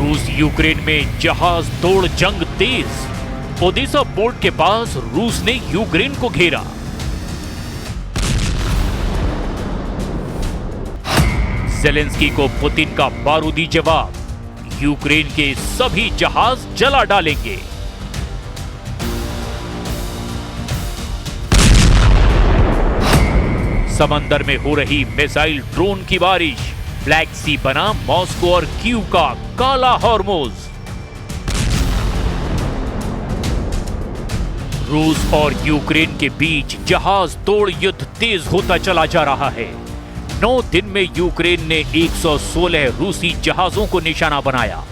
रूस यूक्रेन में जहाज तोड़ जंग तेज। ओडेसा पोर्ट के पास रूस ने यूक्रेन को घेरा। ज़ेलेंस्की को पुतिन का बारूदी जवाब, यूक्रेन के सभी जहाज जला डालेंगे। समंदर में हो रही मिसाइल ड्रोन की बारिश, ब्लैक सी बना मॉस्को और कीव का काला हॉर्मोज। रूस और यूक्रेन के बीच जहाज तोड़ युद्ध तेज होता चला जा रहा है। 9 दिन में यूक्रेन ने 116 रूसी जहाजों को निशाना बनाया।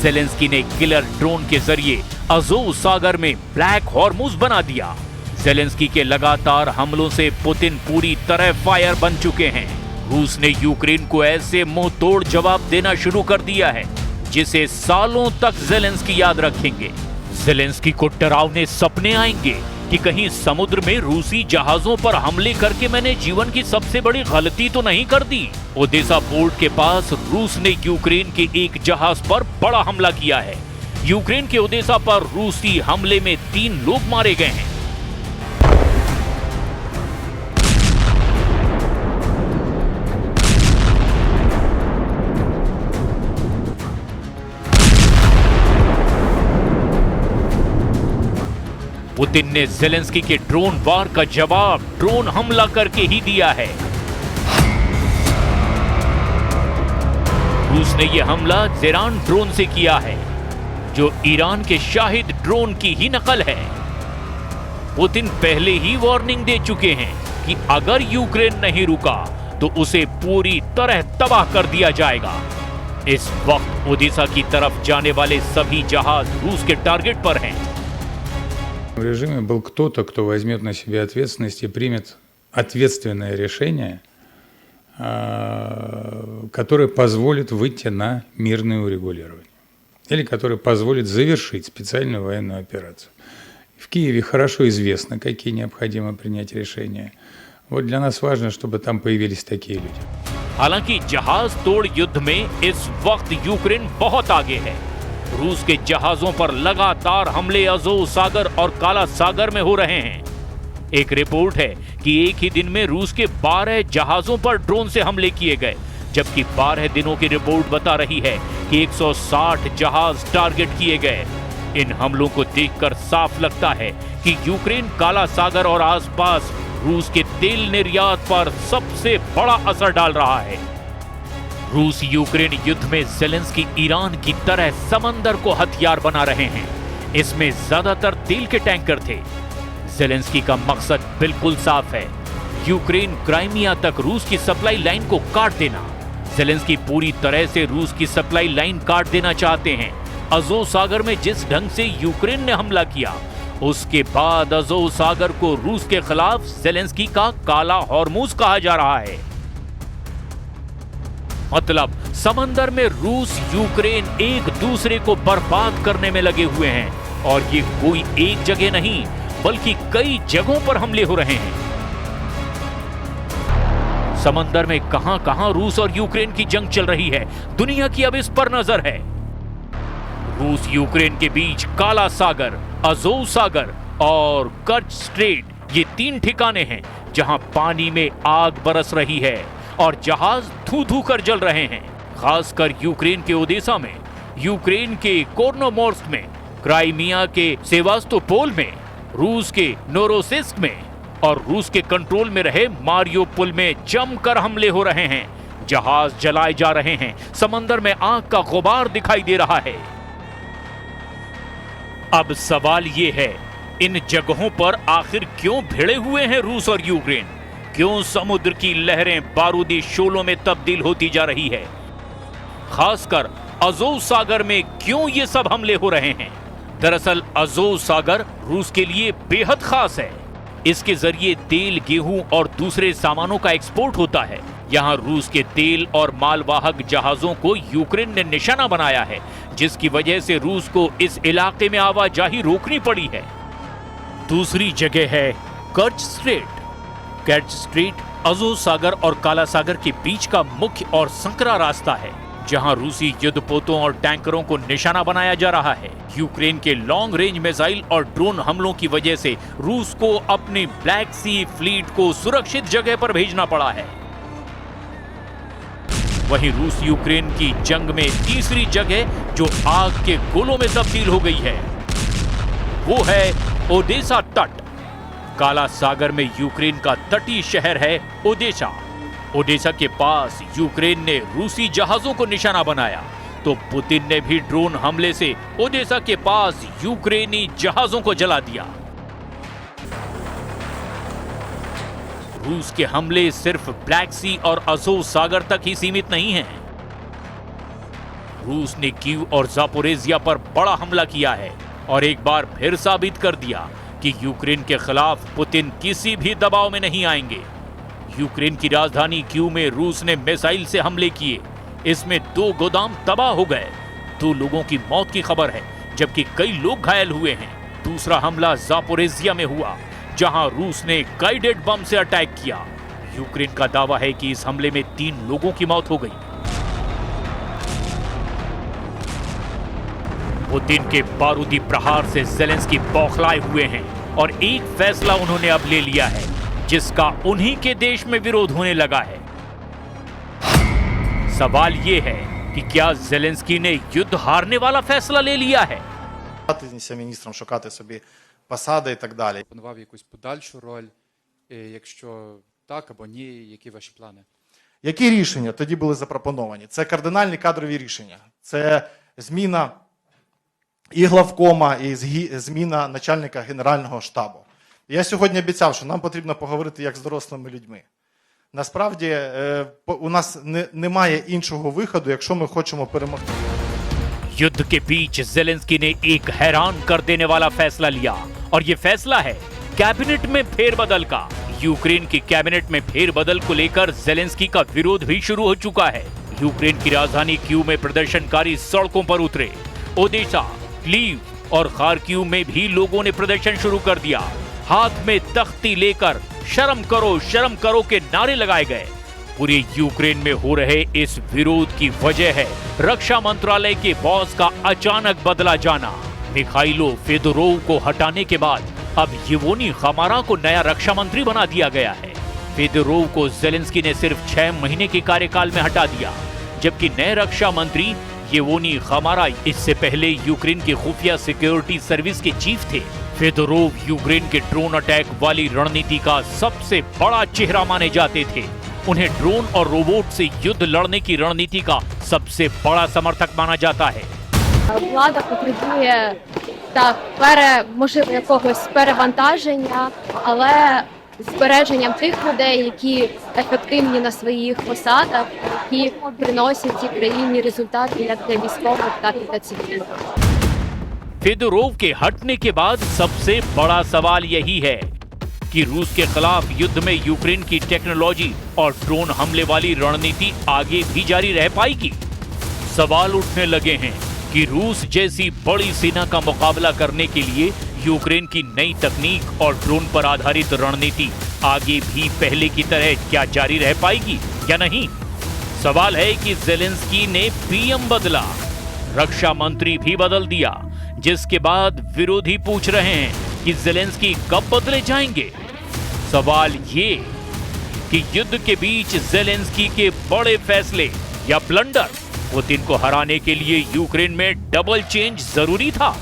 ज़ेलेंस्की ने किलर ड्रोन के जरिए अज़ोव सागर में ब्लैक हॉर्मोज बना दिया। ज़ेलेंस्की के लगातार हमलों से पुतिन पूरी तरह फायर बन चुके हैं। रूस ने यूक्रेन को ऐसे मुंह तोड़ जवाब देना शुरू कर दिया है जिसे सालों तक ज़ेलेंस्की याद रखेंगे। ज़ेलेंस्की को डरावने सपने आएंगे कि कहीं समुद्र में रूसी जहाजों पर हमले करके मैंने जीवन की सबसे बड़ी गलती तो नहीं कर दी। ओडेसा पोर्ट के पास रूस ने यूक्रेन के एक जहाज पर बड़ा हमला किया है। यूक्रेन के ओडेसा पर रूसी हमले में 3 लोग मारे गए हैं। पुतिन ने ज़ेलेंस्की के ड्रोन वार का जवाब ड्रोन हमला करके ही दिया है। रूस ने यह हमला ज़ेरान ड्रोन से किया है, जो ईरान के शाहिद ड्रोन की ही नकल है। पुतिन पहले ही वार्निंग दे चुके हैं कि अगर यूक्रेन नहीं रुका तो उसे पूरी तरह तबाह कर दिया जाएगा। इस वक्त ओडेसा की तरफ जाने वाले सभी जहाज रूस के टारगेट पर हैं। В режиме был кто-то, кто возьмет на себя ответственность и примет ответственное решение, которое позволит выйти на мирное урегулирование или которое позволит завершить специальную военную операцию. В Киеве хорошо известно, какие необходимо принять решения. Вот для нас важно, чтобы там появились такие люди. हालांकि जहाज तोड़ युद्ध में इस वक्त यूक्रेन बहुत आगे है। रूस के जहाजों पर लगातार हमले अज़ोव सागर और काला सागर में हो रहे हैं। एक रिपोर्ट है कि एक ही दिन में रूस के 12 जहाजों पर ड्रोन से हमले किए गए, जबकि 12 दिनों की रिपोर्ट बता रही है कि 160 जहाज टारगेट किए गए। इन हमलों को देखकर साफ लगता है कि यूक्रेन काला सागर और आसपास रूस के तेल निर्यात पर सबसे बड़ा असर डाल रहा है। रूस यूक्रेन युद्ध में ज़ेलेंस्की ईरान की तरह समंदर को हथियार बना रहे हैं। इसमें ज्यादातर तेल के टैंकर थे। ज़ेलेंस्की का मकसद बिल्कुल साफ है, यूक्रेन क्राइमिया तक रूस की सप्लाई लाइन को काट देना। ज़ेलेंस्की पूरी तरह से रूस की सप्लाई लाइन काट देना चाहते हैं। अज़ोव सागर में जिस ढंग से यूक्रेन ने हमला किया, उसके बाद अज़ोव सागर को रूस के खिलाफ ज़ेलेंस्की का काला हॉर्मोज कहा जा रहा है। मतलब समंदर में रूस यूक्रेन एक दूसरे को बर्बाद करने में लगे हुए हैं और ये कोई एक जगह नहीं बल्कि कई जगहों पर हमले हो रहे हैं। समंदर में कहां-कहां रूस और यूक्रेन की जंग चल रही है, दुनिया की अब इस पर नजर है। रूस यूक्रेन के बीच काला सागर, अज़ोव सागर और कर्च स्ट्रेट ये 3 ठिकाने हैं जहां पानी में आग बरस रही है और जहाज धू-धू कर जल रहे हैं। खासकर यूक्रेन के ओडेसा में, यूक्रेन के कोर्नोमोर्स्क में, क्राइमिया के सेवास्तोपोल में, रूस के नोरोसिस्क में और रूस के कंट्रोल में रहे मारियोपोल में जमकर हमले हो रहे हैं। जहाज जलाए जा रहे हैं, समंदर में आग का गुबार दिखाई दे रहा है। अब सवाल ये है, इन जगहों पर आखिर क्यों भिड़े हुए हैं रूस और यूक्रेन? क्यों समुद्र की लहरें बारूदी शोलों में तब्दील होती जा रही है? खासकर अज़ोव सागर में क्यों ये सब हमले हो रहे हैं? दरअसल अज़ोव सागर रूस के लिए बेहद खास है। इसके जरिए तेल, गेहूं और दूसरे सामानों का एक्सपोर्ट होता है। यहाँ रूस के तेल और मालवाहक जहाजों को यूक्रेन ने निशाना बनाया है, जिसकी वजह से रूस को इस इलाके में आवाजाही रोकनी पड़ी है। दूसरी जगह है कर्च स्ट्रेट। कर्च स्ट्रेट अज़ोव सागर और काला सागर के बीच का मुख्य और संकरा रास्ता है। जहां रूसी युद्धपोतों और टैंकरों को निशाना बनाया जा रहा है। यूक्रेन के लॉन्ग रेंज मिसाइल और ड्रोन हमलों की वजह से रूस को अपनी ब्लैक सी फ्लीट को सुरक्षित जगह पर भेजना पड़ा है। वहीं रूस यूक्रेन की जंग में तीसरी जगह जो आग के गोलों में तब्दील हो गई है वो है ओडेसा तट। काला सागर में यूक्रेन का तटीय शहर है ओडेसा। ओडेसा के पास यूक्रेन ने रूसी जहाजों को निशाना बनाया तो पुतिन ने भी ड्रोन हमले से ओडेसा के पास यूक्रेनी जहाजों को जला दिया। रूस के हमले सिर्फ ब्लैक सी और अज़ोव सागर तक ही सीमित नहीं हैं। रूस ने कीव और ज़ापोरेज़िया पर बड़ा हमला किया है और एक बार फिर साबित कर दिया कि यूक्रेन के खिलाफ पुतिन किसी भी दबाव में नहीं आएंगे। यूक्रेन की राजधानी कीव में रूस ने मिसाइल से हमले किए। इसमें 2 गोदाम तबाह हो गए। 2 लोगों की मौत की खबर है जबकि कई लोग घायल हुए हैं। दूसरा हमला ज़ापोरेज़िया में हुआ जहां रूस ने गाइडेड बम से अटैक किया। यूक्रेन का दावा है कि इस हमले में 3 लोगों की मौत हो गई। पुतिन के बारूदी प्रहार से ज़ेलेंस्की बौखलाए हुए हैं और एक फैसला उन्होंने अब ले लिया है जिसका उन्हीं के देश में विरोध होने लगा है। सवाल ये है कि क्या ज़ेलेंस्की ने युद्ध हारने वाला फैसला ले लिया है? Міністром шукати собі посади і так далі. Планував якусь подальшу роль, якщо так або ні, які ваші плани? Які рішення тоді були запропоновані? Це кардинальні кадрові рішення. Це зміна і главкома, і зміна начальника Генерального штабу. Я сьогодні обіцяв, що нам потрібно поговорити як з дорослими людьми. Насправді, у нас немає іншого виходу, якщо ми хочемо перемогти. युद्ध के बीच ज़ेलेंस्की ने एक हैरान कर देने वाला फैसला लिया और ये फैसला है कैबिनेट में फेरबदल का। यूक्रेन की कैबिनेट में फेरबदल को लेकर ज़ेलेंस्की का विरोध भी शुरू हो चुका है। यूक्रेन की राजधानी कीव में प्रदर्शनकारी सड़कों पर उतरे। ओडेसा, लीव और खार्किव में भी लोगों ने प्रदर्शन शुरू कर दिया। हाथ में तख्ती लेकर शर्म करो के नारे लगाए गए। पूरे यूक्रेन में हो रहे इस विरोध की वजह है रक्षा मंत्रालय के बॉस का अचानक बदला जाना। मिखाइलो फेदोरोव को हटाने के बाद अब येवोनी खमारा को नया रक्षा मंत्री बना दिया गया है। फेदोरोव को ज़ेलेंस्की ने सिर्फ 6 महीने के कार्यकाल में हटा दिया, जबकि नए रक्षा मंत्री येवोनी खमारा इससे पहले यूक्रेन की खुफिया सिक्योरिटी सर्विस के चीफ थे। फेदोरोव यूक्रेन के ड्रोन अटैक वाली रणनीति का सबसे बड़ा चेहरा माने जाते थे। उन्हें ड्रोन और रोबोट से युद्ध लड़ने की रणनीति का सबसे बड़ा समर्थक माना जाता है। Влада потребує можливо якогось перевантаження, але збереженням тих людей, які ефективні на своїх посадах, які приносять цій країні результати як для військових, так і для цивільних. फेदोरोव के हटने के बाद सबसे बड़ा सवाल यही है कि रूस के खिलाफ युद्ध में यूक्रेन की टेक्नोलॉजी और ड्रोन हमले वाली रणनीति आगे भी जारी रह पाएगी। सवाल उठने लगे हैं कि रूस जैसी बड़ी सेना का मुकाबला करने के लिए यूक्रेन की नई तकनीक और ड्रोन पर आधारित रणनीति आगे भी पहले की तरह क्या जारी रह पाएगी या नहीं। सवाल है कि ज़ेलेंस्की ने पीएम बदला, रक्षा मंत्री भी बदल दिया, जिसके बाद विरोधी पूछ रहे हैं कि ज़ेलेंस्की कब बदले जाएंगे। सवाल ये कि युद्ध के बीच ज़ेलेंस्की के बड़े फैसले या ब्लंडर पुतिन को हराने के लिए यूक्रेन में डबल चेंज जरूरी था।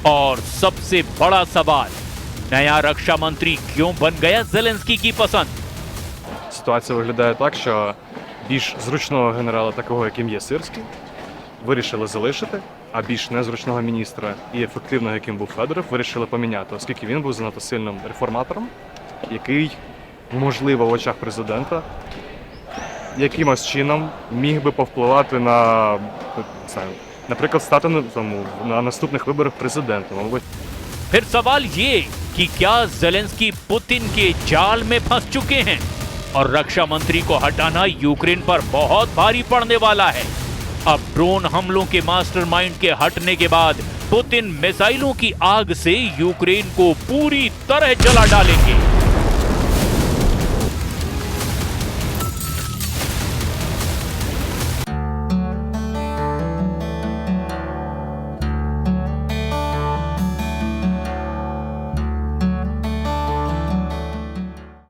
और सबसे बड़ा सवाल, नया रक्षा मंत्री क्यों बन गया ज़ेलेंस्की की पसंद। Ситуація виглядає так, що більш зручного генерала, такого яким є Сирський, вирішили залишити, а більш незручного міністра і ефективного, яким був Федоров, вирішили поміняти, оскільки він був занадто сильним реформатором, який, можливо, в очах президента якимось чином міг би повпливати на, наприклад, стати на наступних виборах президентом. फिर सवाल ये कि क्या ज़ेलेंस्की पुतिन के जाल में फंस चुके हैं और रक्षा मंत्री को हटाना यूक्रेन पर बहुत भारी पड़ने वाला है। अब ड्रोन हमलों के मास्टरमाइंड के हटने के बाद पुतिन मिसाइलों की आग से यूक्रेन को पूरी तरह जला डालेंगे।